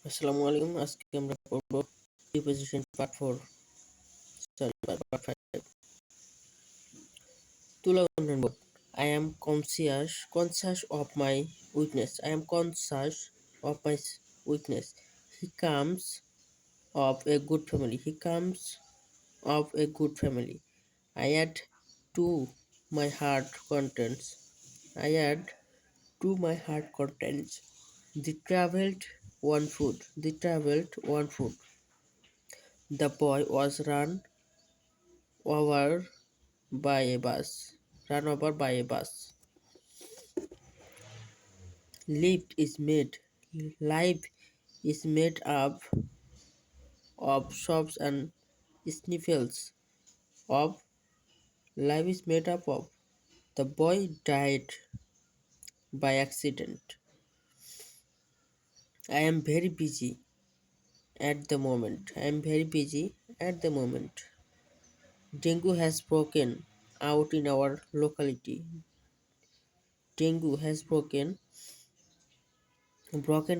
আসসালামু আলাইকুম। আজকে আমরা পড়ব preposition part 4, sorry part 5. তুলা উন্নয়ন board. I am conscious of my weakness. I am conscious of my weakness. He comes of a good family. He comes of a good family. I add to my heart contents. I add to my heart contents. They traveled one foot. They traveled one foot. The boy was run over by a bus. Run over by a bus. Life life is made up of sobs and sniffles. Of life is made up of. The boy died by accident. I am very busy at the moment. I am very busy at the moment. Dengue has out in our locality. Dengue has broken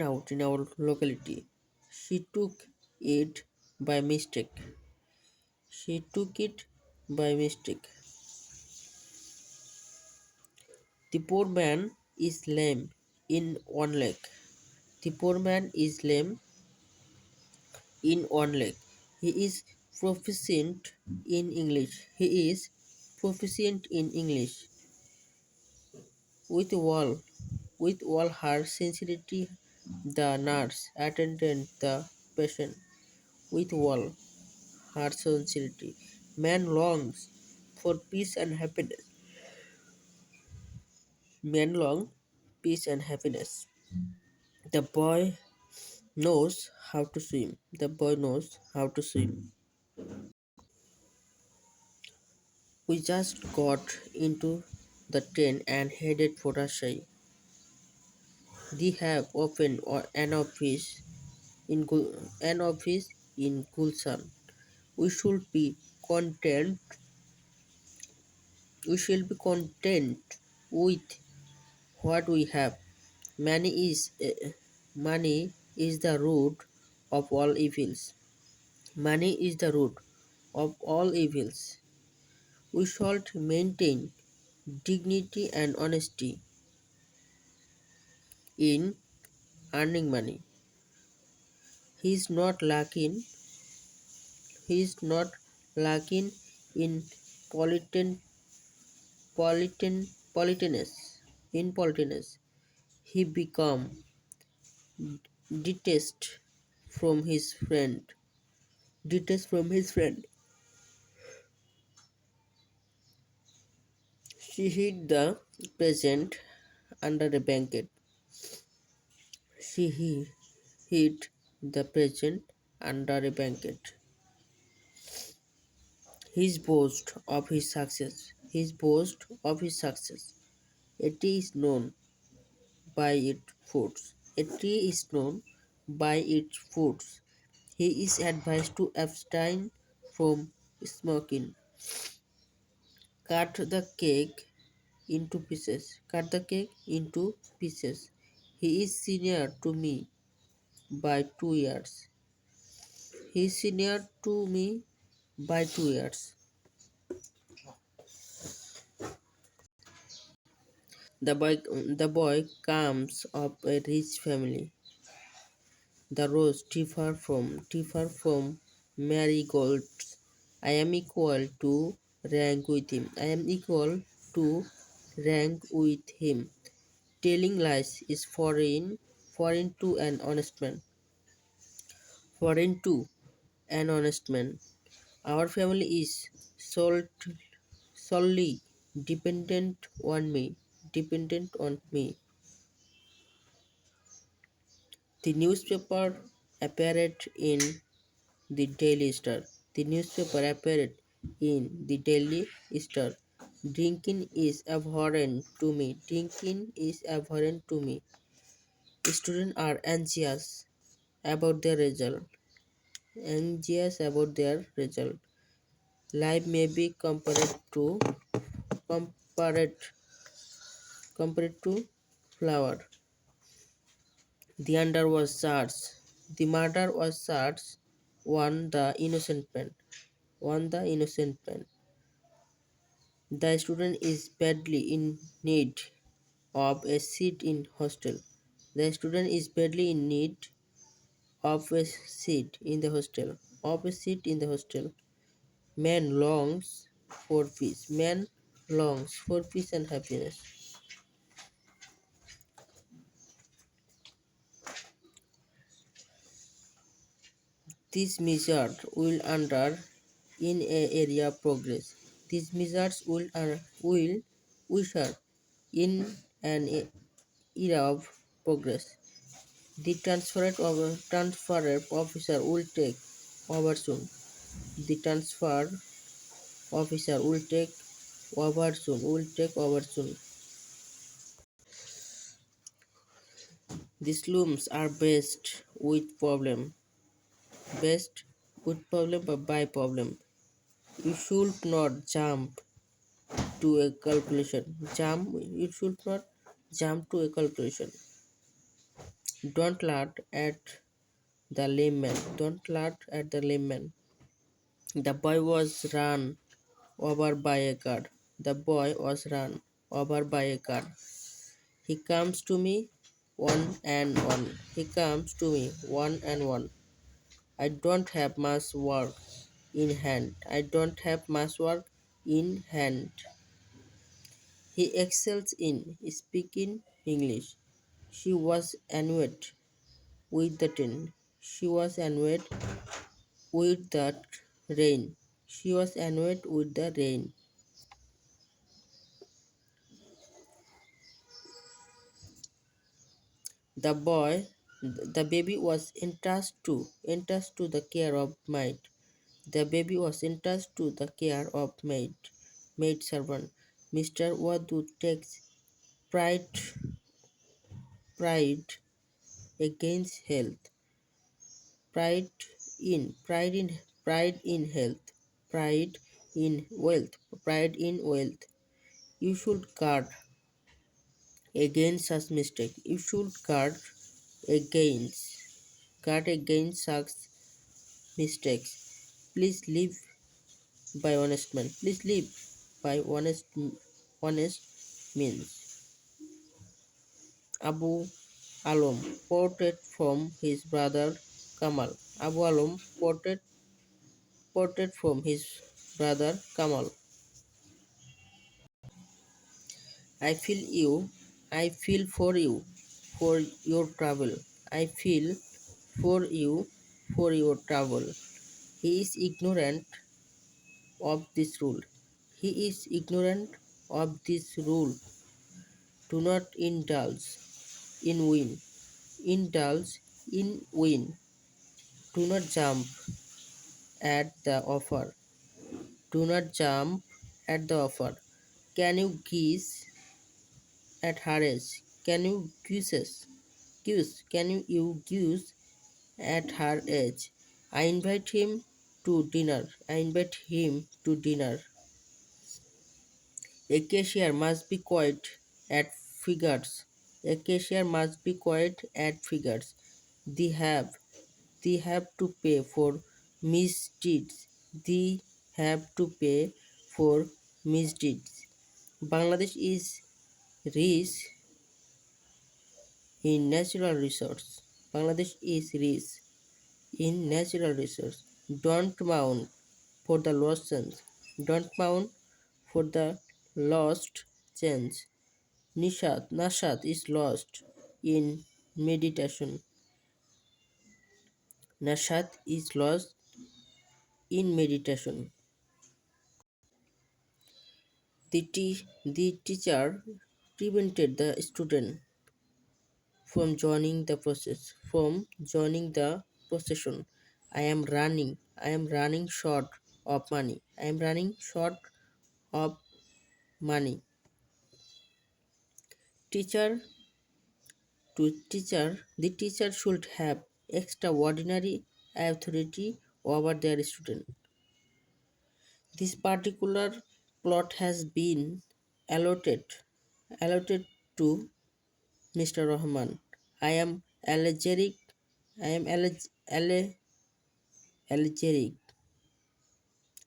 out in our locality. She took it by mistake. She took it by mistake. The poor man is lame in one leg. The poor man is lame in one leg. He is proficient in English. He is proficient in English. With all, with all her sincerity, the nurse attended the patient. With all her sincerity, man longs for peace and happiness. Men long peace and happiness. The boy knows how to swim. The boy knows how to swim. We just got into the train and headed for Rajshahi. They have opened an office in Gulsan. We should be content. We shall be content with what we have. Money is the root of all evils. Money is the root of all evils. We should maintain dignity and honesty in earning money. He is not lacking. He is not lacking in politeness. In politeness, he become detached from his friend. Detached from his friend. She hid the present under a blanket. She hid the present under a blanket. His boast of his success. His boast of his success. A tree is known by its fruits. A tree is known by its fruits. He is advised to abstain from smoking. Cut the cake into pieces. Cut the cake into pieces. He is senior to me by 2 years. He is senior to me by 2 years. The boy comes of a rich family. The rose differ from marigolds. I am equal to rank with him. I am equal to rank with him. Telling lies is foreign to an honest man. Foreign to an honest man. Our family is solely dependent on me. Dependent on me. The newspaper appeared in the Daily Star. The newspaper appeared in the Daily Star. Drinking is abhorrent to me. Drinking is abhorrent to me. Students are about their result. Anxious about their result. Life may be compared compared to flower. The under was charged. The murder was charged on the innocent man. On the innocent man. The student is badly in need of a seat in hostel. The student is badly in need of a seat in the hostel. Of a seat in the hostel. Man longs for peace. Man longs for peace and happiness. This measure will under in a area progress. These measures will usher in an era of progress. The transfer officer will take over soon. The transfer officer will take over soon. Will take over soon. The slums are best with problem but by problem. You should not jump to a calculation. You should not jump to a calculation. Don't laugh at the layman. Don't laugh at the layman. The boy was run over by a car. The boy was run over by a car. He comes to me one and one. He comes to me one and one. I don't have much work in hand. I don't have much work in hand. He excels in speaking English. She was annoyed with the rain. She was annoyed with the rain. She was annoyed with the rain. The boy, the baby was entrusted to the care of maid. The baby was entrusted to the care of maid servant. Mr. Wadu takes pride, pride against health, pride pride in health, pride in wealth, pride in wealth. You should against such mistake. You should guard against such mistakes. Please live by honest man. Please live by honest means. Abu Alam portrait from his brother Kamal. Abu Alam portrait from his brother Kamal. I feel you. I feel for your trouble. I feel for you for your trouble. He is ignorant of this rule. He is ignorant of this rule. Do not in win. Indulge in win. Do not jump at the offer. Do not jump at the offer. Can you guess at her age? Can you guess? Can you guess at her age? I invite him to dinner. I invite him to dinner. A cashier must be quiet at figures. A cashier must be quiet at figures. They have they have to pay for misdeeds. They have to pay for misdeeds. Bangladesh is rich in natural resources. Bangladesh is rich in natural resources. Don't mount for the lost chance. Don't mount for the lost chance. Nashat is lost in meditation. Nashat is lost in meditation. The teacher prevented the student from joining the process. From joining the procession. I am running short of money. I am running short of money. Teacher the teacher should have extraordinary authority over their student. This particular plot has been allotted allotted to Mr. Rahman. I am I am allergic.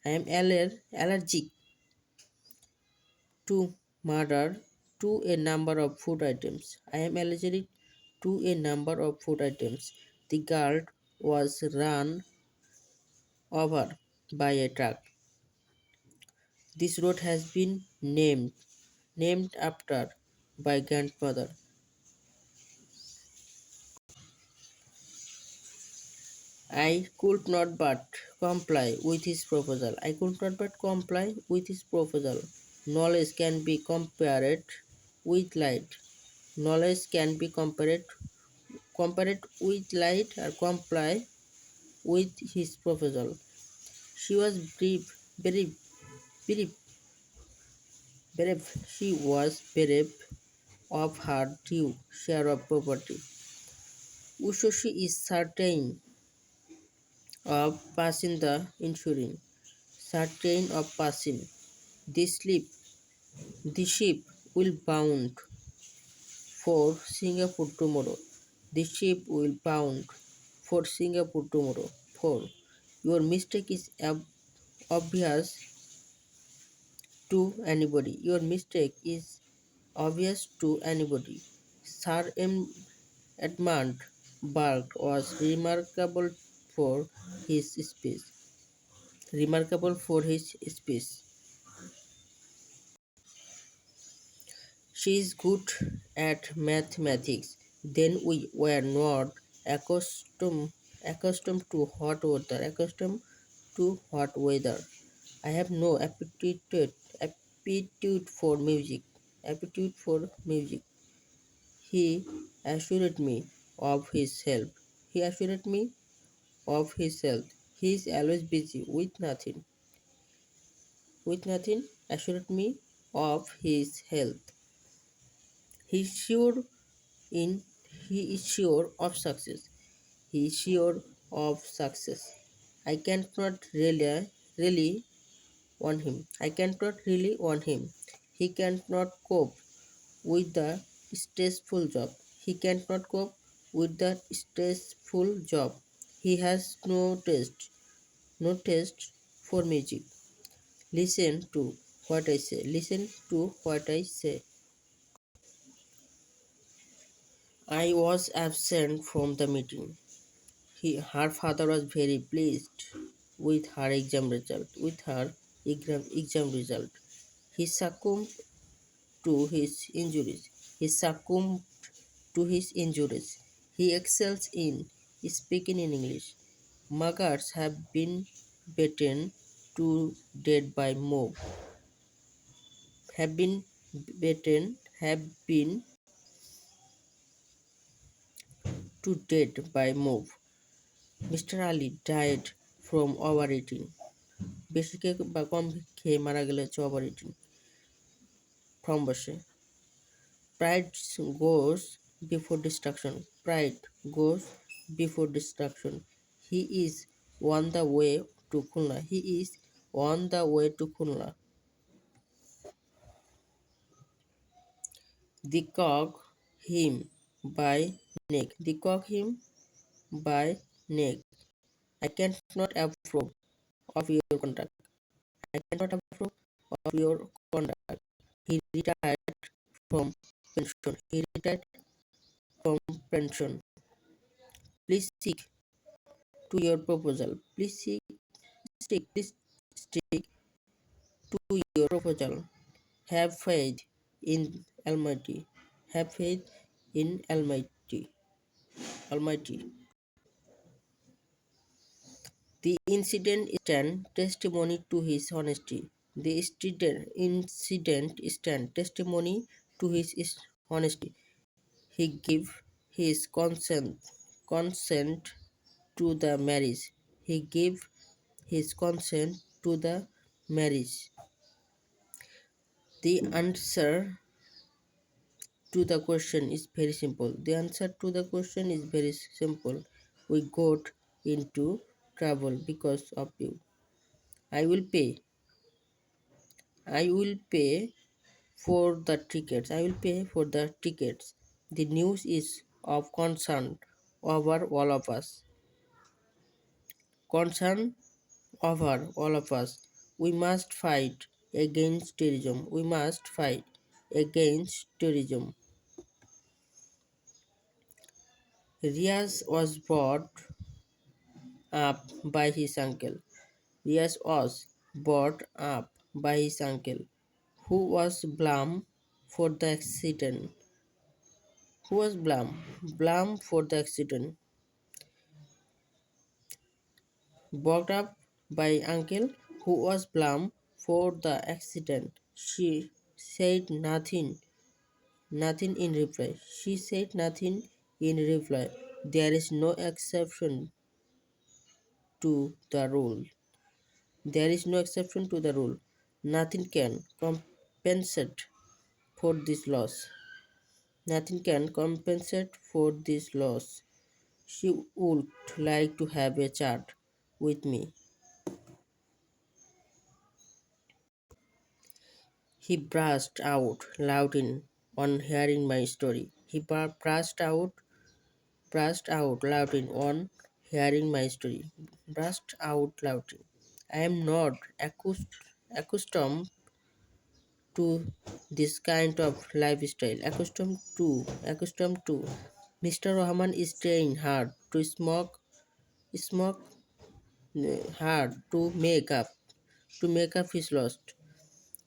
I am allergic to murder to a number of food items. I am allergic to a number of food items. The girl was run over by a truck. This road has been named after my grandmother. I could not but comply with his proposal. I could not but comply with his proposal. Knowledge can be compared with light. Knowledge can be compared with light or comply with his proposal. She was brave, brave. She was brave of her due share of property. Ushoshi is certain of passing the insurance. Certain of passing. The ship, the ship will bound for Singapore tomorrow. The ship will bound for Singapore tomorrow. 4. Your mistake is obvious to anybody. Your mistake is obvious to anybody. Sir Edmund Burke was his speech. Remarkable for his speech. She is good at mathematics. Then we were not accustomed to hot weather. Accustomed to hot weather. I have no aptitude for music. Aptitude for music. He assured me of his help. He assured me of his health. He is always busy with nothing. With nothing assured me of his health. He is sure in he is sure of success. He is sure of success. I cannot really on him. I cannot really on him. He cannot cope with the stressful job. He cannot cope with the stressful job. He has no taste for music. Listen to what I say. Listen to what I say. I was absent from the meeting. Her father was very pleased with her exam result. Exam result. He succumbed to his injuries. He succumbed to his injuries. He excels in speaking in English. Muggers have been beaten to death by mob. Have been to death by mob. Mr. Ali died from overeating. বেশি বা কম খেয়ে মারা গেলে হচ্ছে overeating. From বসে. Pride goes before destruction. Pride goes before destruction. He is on the way to Khulna. He is on the way to Khulna. The cock him by neck. The cock him by neck. I cannot approve of your conduct. I cannot approve of your conduct. He retired from pension. He retired from pension. Please stick to your proposal. Please stick to your proposal. Have faith in Almighty. Have faith in Almighty. Almighty. The incident stand testimony to his honesty. The incident stand testimony to his honesty. He gave his consent to the marriage. He gave his consent to the marriage. The answer to the question is very simple. The answer to the question is very simple. We got into trouble because of you. I will pay. I will pay for the tickets. I will pay for the tickets. The news is of concern over all of us. Concern over all of us. We must fight against terrorism. We must fight against terrorism. Riaz was brought up by his uncle. Riaz was brought up by his uncle, who was blamed for the accident. Who was blamed for the accident. Brought up by uncle, who was blamed for the accident. She said nothing in reply. She said nothing in reply. There is no exception to the rule. There is no exception to the rule. Nothing can compensate for this loss. Nothing can compensate for this loss. She would like to have a chat with me. He burst out laughing on hearing my story. He burst out laughing on hearing my story. Burst out laughing. I am not accustomed to this kind of lifestyle. Accustomed to. Mr. Rahman is trying hard to smoke hard to make up his loss.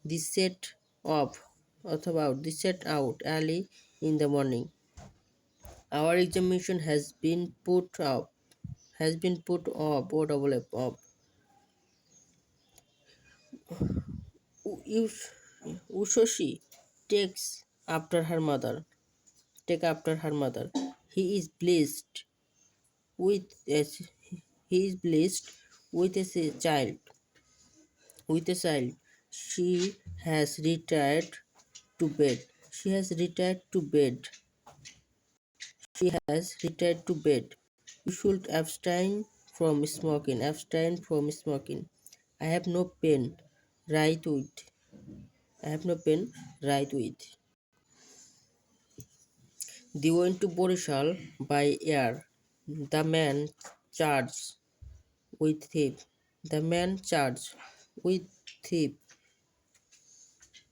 This set off this set out early in the morning. Our examination has been put up. Has been put off. Up. Ushoshi takes after her mother. Take after her mother. He is blessed with a he is blessed with a child. With a child. She has retired to bed. She has retired to bed. She has retired to bed. You should abstain from smoking. Abstain from smoking. I have no pen. Write with. I have no pen. Write with. They went to Borishal by air. The man charged with thief. The man charged with thief.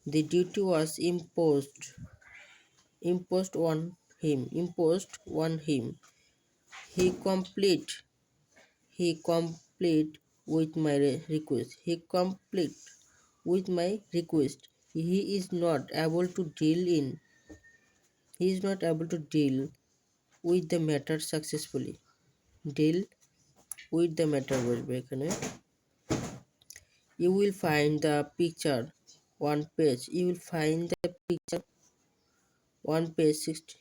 The duty was imposed on him. He complete he complete with my request. He complete with my request. He is not able to deal with the matter successfully. Deal with the matter বলবে এখানে. You will find the picture one page. You will find the picture one page 60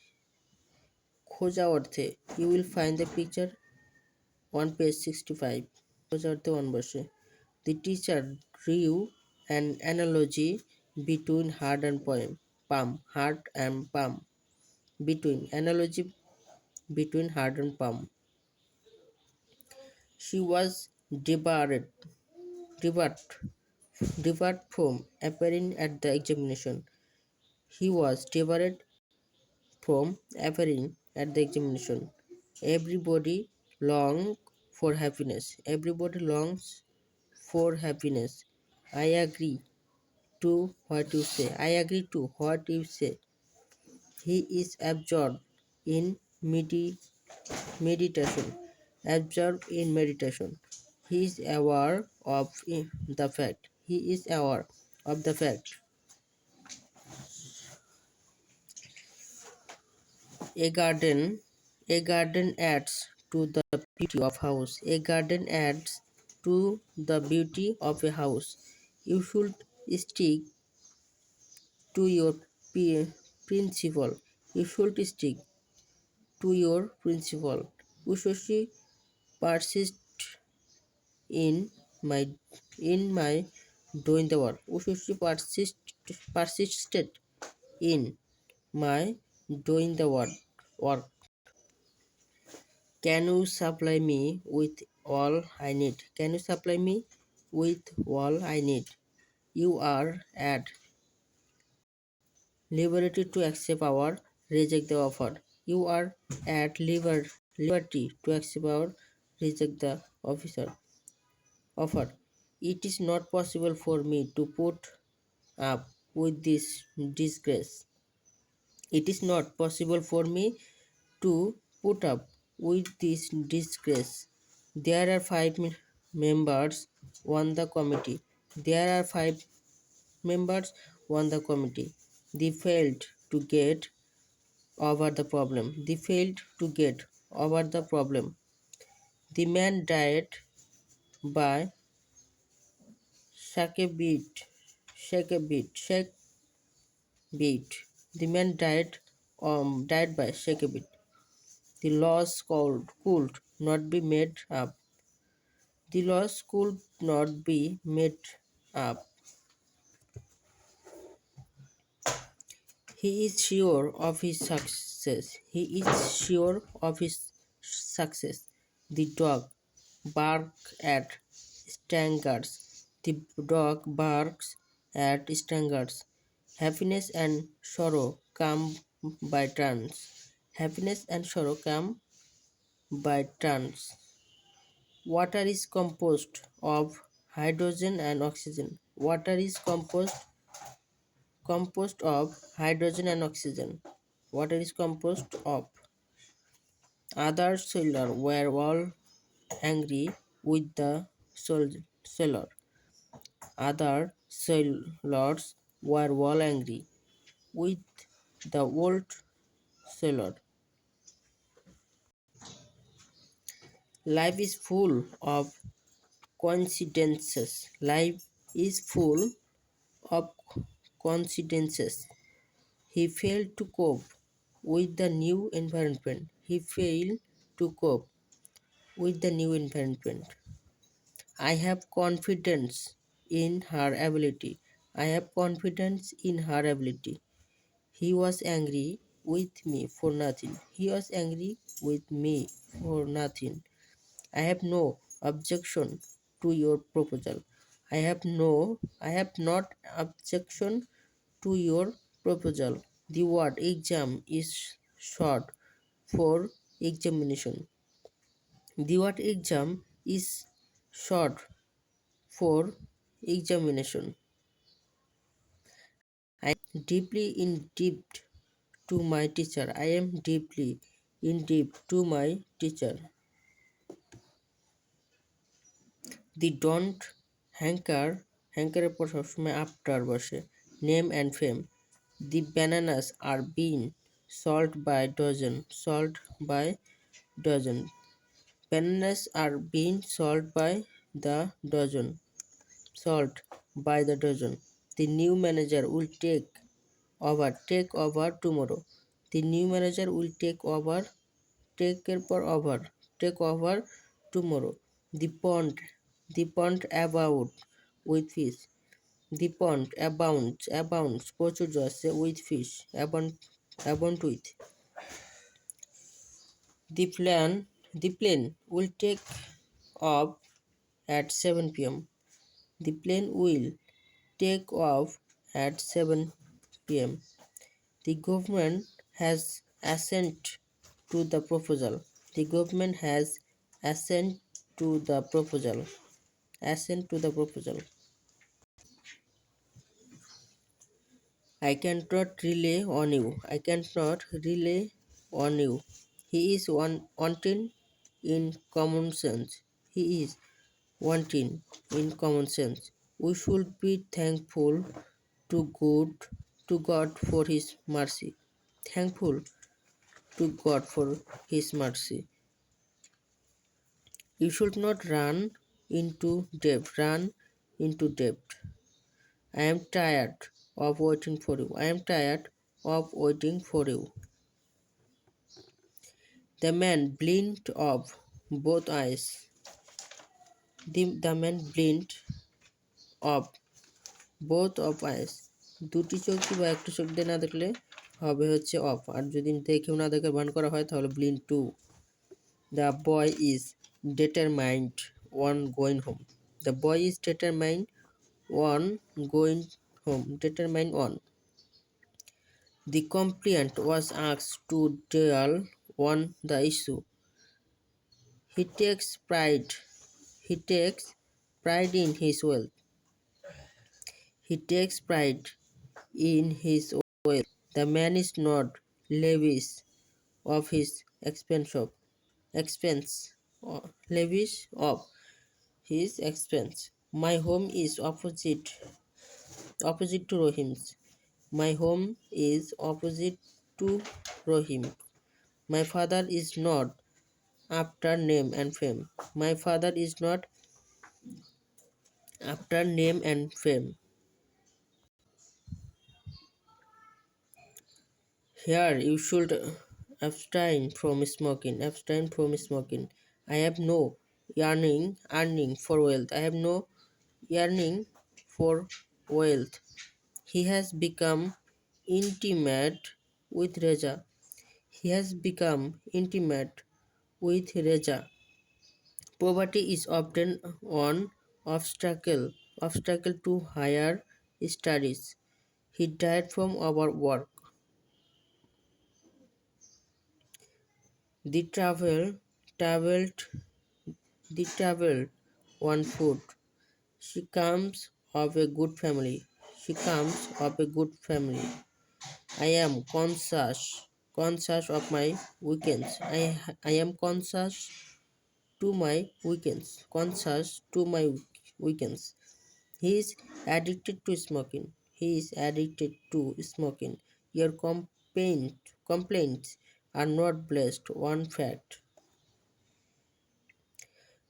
খোঁজা অর্থে. You will find the picture on page 65. খোঁজা অর্থে one বসে. The teacher drew an analogy between heart and palm. Heart and palm. Analogy between heart and palm. She was debarred from appearing at the examination. He was debarred from appearing at the examination. Everybody longs for happiness. Everybody longs for happiness. I agree to what you say. I agree to what you say. He is absorbed in meditation. Absorbed in meditation. He is aware of the fact. He is aware of the fact. A garden adds to the beauty of house. A garden adds to the beauty of a house. You should stick to your principle. You should stick to your principle. Ushoshi persists in my doing the work. Ushoshi persisted in my doing the work. Can you supply me with all I need? Can you supply me with all I need? You are at liberty to accept or reject the offer. You are at liberty to accept or reject the offer. It is not possible for me to put up with this disgrace. It is not possible for me to put up with this disgrace. There are members on the committee. There are five members on the committee. They failed to get over the problem. They failed to get over the problem. The man died by shake a beat, shake a beat, shake beat. The man died by shake a beat. The loss could not be made up. The loss could not be made up. He is sure of his success. He is sure of his success. The dog barks at strangers. The dog barks at strangers. Happiness and sorrow come by turns. Happiness and sorrow come by turns. Water is composed of hydrogen and oxygen. Water is composed of hydrogen and oxygen. Water is composed of. Other sailors were all angry with the sailor. Other sailors were all angry with the old sailor. Life is full of coincidences. Life is full of coincidences. He failed to cope with the new environment. He failed to cope with the new environment. I have confidence in her ability. I have confidence in her ability. He was angry with me for nothing. He was angry with me for nothing. I have no objection to your proposal. I have not objection to your proposal. The word exam is short for examination. The word exam is short for examination. I am deeply indebted to my teacher. I am deeply indebted to my teacher. The don't hanker এর পর সবসময় after বসে. Name and fame. The bananas are being sold by dozen. Sold by dozen. Bananas are being sold by the dozen. Sold by the dozen. The new manager will take over tomorrow. The new manager will take over tomorrow. The pond abounds with fish. The pond abounds প্রচুর আছে with fish. Abound with. The plane will take off at 7 p.m. The plane will take off at 7 p.m. The government has assent to the proposal. The government has assent to the proposal. Assent to the proposal. I cannot rely on you. I cannot rely on you. He is wanting in common sense. He is wanting in common sense. We should be thankful to God for His mercy. Thankful to God for His mercy. You should not run into debt. Run into debt. I am tired of waiting for you. I am tired of waiting for you. The man blinked of both eyes. The man blinked of both of eyes. দুটি চোখ বা একটা চোখ দিয়ে না দেখলে হবে হচ্ছে অফ, আর যদি দেখেও না দেখে বান করা হয় তাহলে blind to. The boy is determined on going home. The boy is determined on going home. Determined on. The complainant was asked to deal on the issue. He takes pride. He takes pride in his wealth. He takes pride in his wealth. The man is not lavish of his expense, lavish of his expense. My home is opposite to Rohim's. My home is opposite to Rohim. My father is not after name and fame. My father is not after name and fame. Here you should abstain from smoking. Abstain from smoking. I have no earning for wealth. I have no yearning for wealth. He has become intimate with Raja. He has become intimate with Raja. Poverty is often an obstacle to higher studies. He died from overwork. The traveled the traveled on foot. She comes of a good family. She comes of a good family. I am conscious of my weekends. I am conscious to my weekends. He is addicted to smoking. He is addicted to smoking. Your complaints are not blessed. One fact.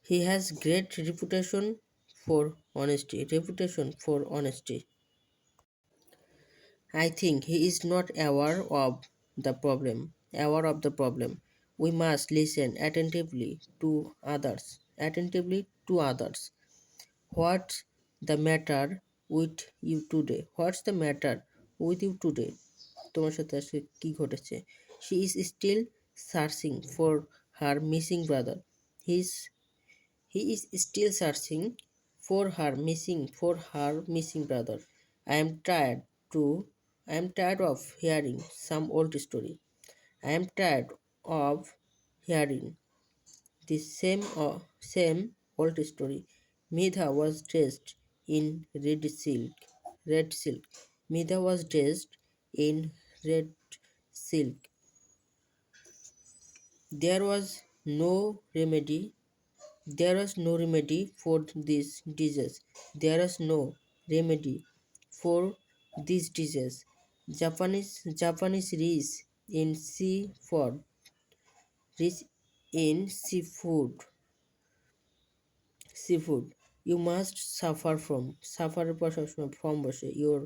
He has great reputation for honesty. Reputation for honesty. I think he is not aware of the problem. Aware of the problem. We must listen attentively to others. Attentively to others. What's the matter with you today? What's the matter with you today? তোমার সাথে আজকে কি ঘটেছে? She is still searching for her missing brother. He's He is still searching for her missing brother. I am tired to I am tired of hearing some old story. I am tired of hearing the same old story. Midha was dressed in Red silk. Midha was dressed in red silk. There was no remedy. There was no remedy for this disease. There is no remedy for this disease. Japanese rich in seafood. You must suffer পর সবসময় from বসে your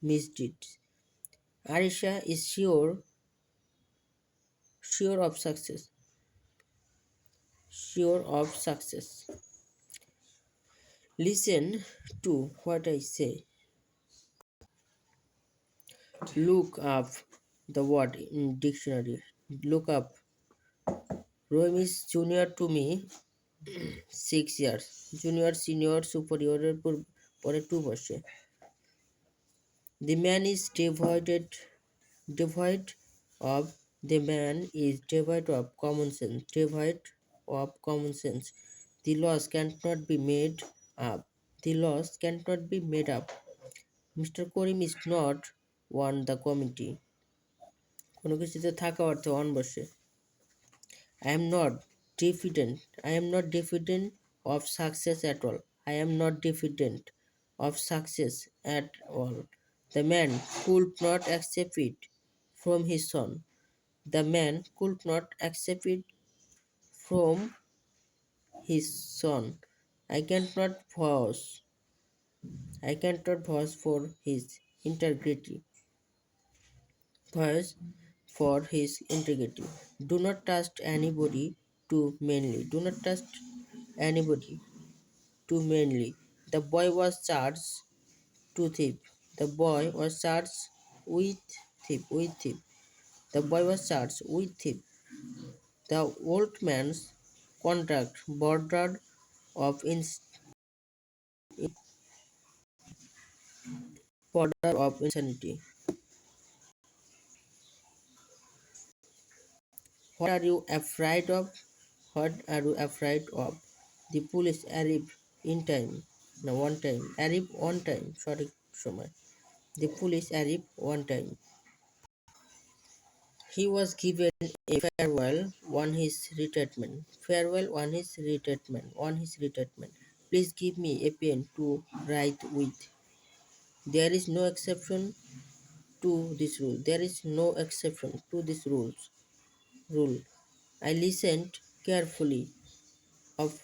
misdeeds. Arisha is sure of success. Sure of success. Listen to what I say. Look up the word in dictionary. Look up. Rohim is junior to me 6 years. Junior, senior, superior পরে 2 বসে. The man is devoid of the man is devoid of common sense. Devoid of common sense. The laws cannot be made up. The laws cannot be made up. Mr. Karim is not on the committee. কোনো কিছুতে থাকা অর্থে on বসে. I am not defeated of success at all. I am not defeated of success at all. The man could not accept it from his son. The man could not accept it from his son. I cannot vouch for his integrity. Vouch for his integrity. Do not trust anybody too mainly. Do not trust anybody too mainly. The boy was charged to thief. The boy was charged with thief. The boy was charged with thief. The old man's conduct bordered of insanity. What are you afraid of? What are you afraid of? The police arrived in time. No, one time. Arrived on time. Sorry, Shomai. The police arrived one time. He was given a farewell on his retirement. Farewell on his retirement. On his retirement. Please give me a pen to write with. There is no exception to this rule. There is no exception to this rule. I listened carefully of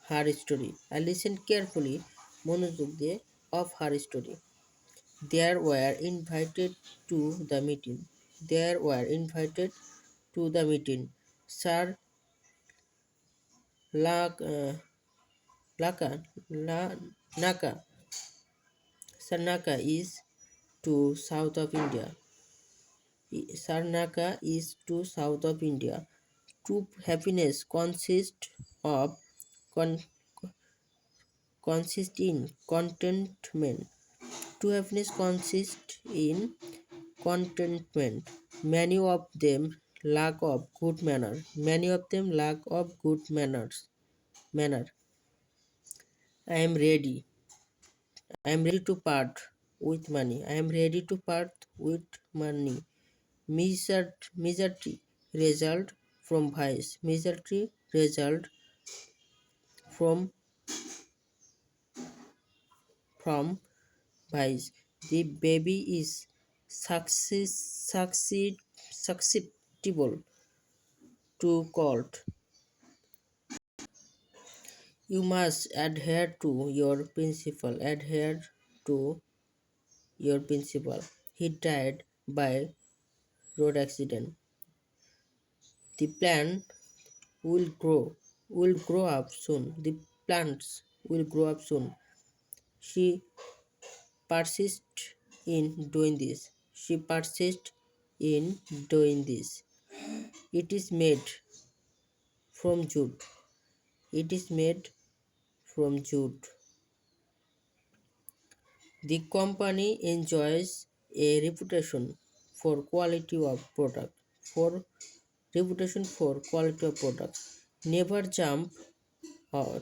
her story. I listened carefully, মনোযোগ দিয়ে, of her story. There were invited to the meeting. There were invited to the meeting. Sir Lak, Laka, La, Naka. Sir Naka is to south of India. Sarnaka is to south of India. True happiness of con, consists in contentment. True happiness consists in contentment. Many of them lack of good manner. Many of them lack of good manners. Manner. I am ready. I am ready to part with money. I am ready to part with money. Misery result from vice. Misery result from from vice. The baby is susceptible to cold. You must adhere to your principle. Adhere to your principle. He died by road accident. The plant will grow up soon. The plants will grow up soon. She persists in doing this. She persists in doing this. It is made from jute. It is made from jute. The company enjoys a reputation for quality of product. For reputation for quality of product. Never jump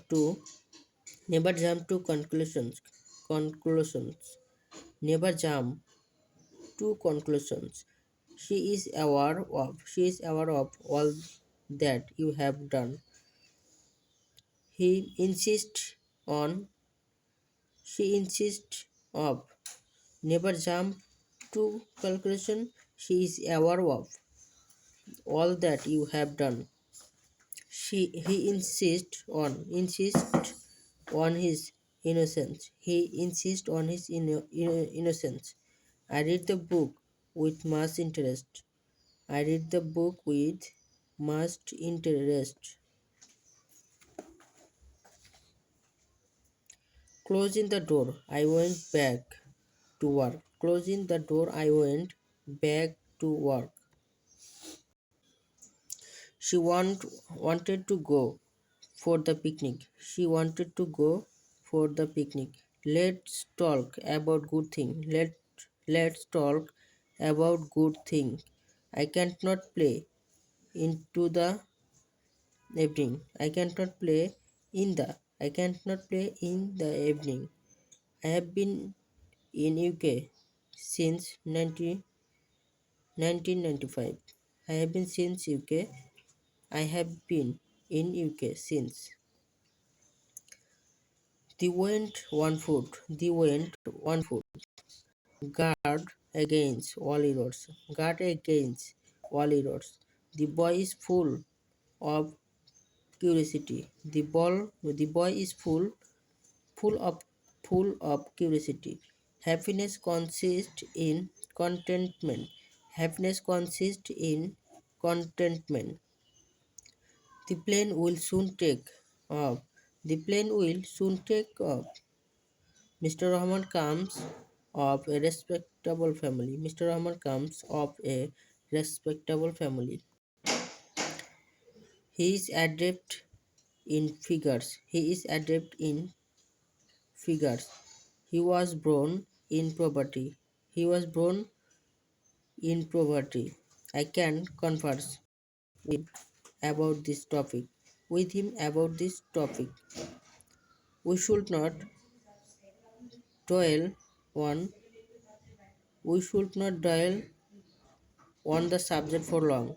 to conclusions. Conclusions. Never jump to conclusions. She is aware of all that you have done. He insists on She insists of never jump to conclusion. She is aware of all that you have done. He insists on his innocence. He insists on his innocence. I read the book with much interest. I read the book with much interest. Closing the door, I went back to work. Closing the door, I went back to work. She wanted to go for the picnic. She wanted to go for the picnic. Let's talk about good thing. Let's talk about good thing. I cannot play into the evening. I cannot play in the evening. I have been in UK since 1995. I have been since UK. I have been in UK since. They went one foot. They went one foot. Guard against all errors. Guard against all errors. The boy is full of curiosity. The boy is full of full of curiosity. Happiness consists in contentment. Happiness consists in contentment. The plane will soon take off. The plane will soon take off. Mr. Rahman comes of a respectable family. Mr. Rahman comes of a respectable family. He is adept in figures. He is adept in figures. He was born in poverty. He was born in poverty. I can converse with about this topic. with him about this topic. We should not dwell on we should not dwell on the subject for long.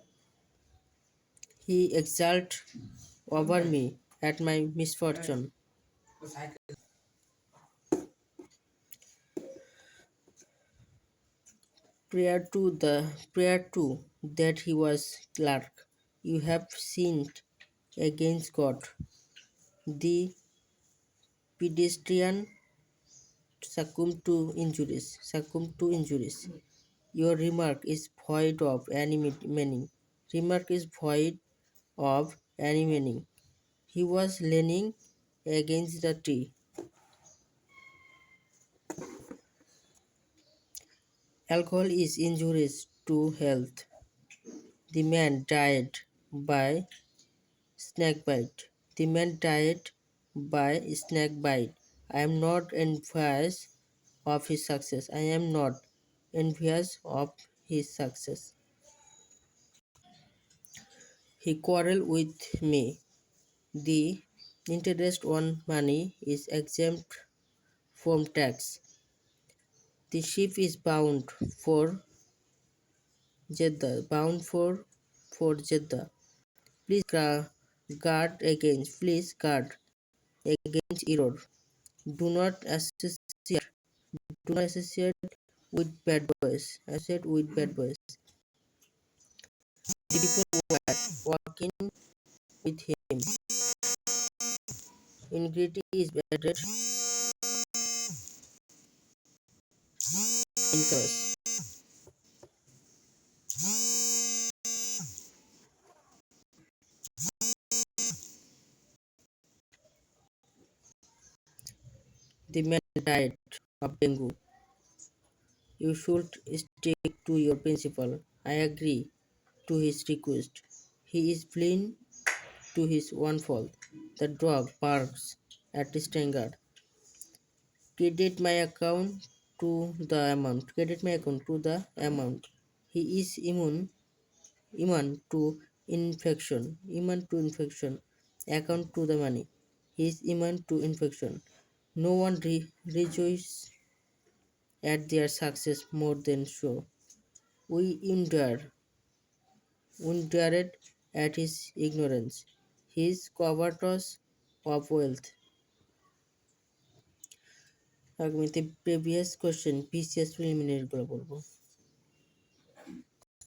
He exulted over me at my misfortune. Prior to that he was clerk. You have sinned against God. The pedestrian succumbed to injuries. Your remark is void of any meaning. Remark is void of any meaning. He was leaning against the tree. Alcohol is injurious to health. The man died by snake bite. The man died by snake bite. I am not envious of his success. I am not envious of his success. He quarreled with me. The interest on money is exempt from tax. The ship is bound for Jeddah. Please guard against error. Do not associate with bad boys. The people were walking with him. Integrity is better in curse. The man died of dengue. You should stick to your principle. I agree to his request. He is blind to his one fault. The dog barks at the stranger. Credit my account to the amount. He is immune to infection. Account to the money. He is immune to infection. No one rejoices at their success more than so. We wondered at his ignorance, his covetous of wealth. আগামীতে previous question BCS preliminary গুলো বলবো।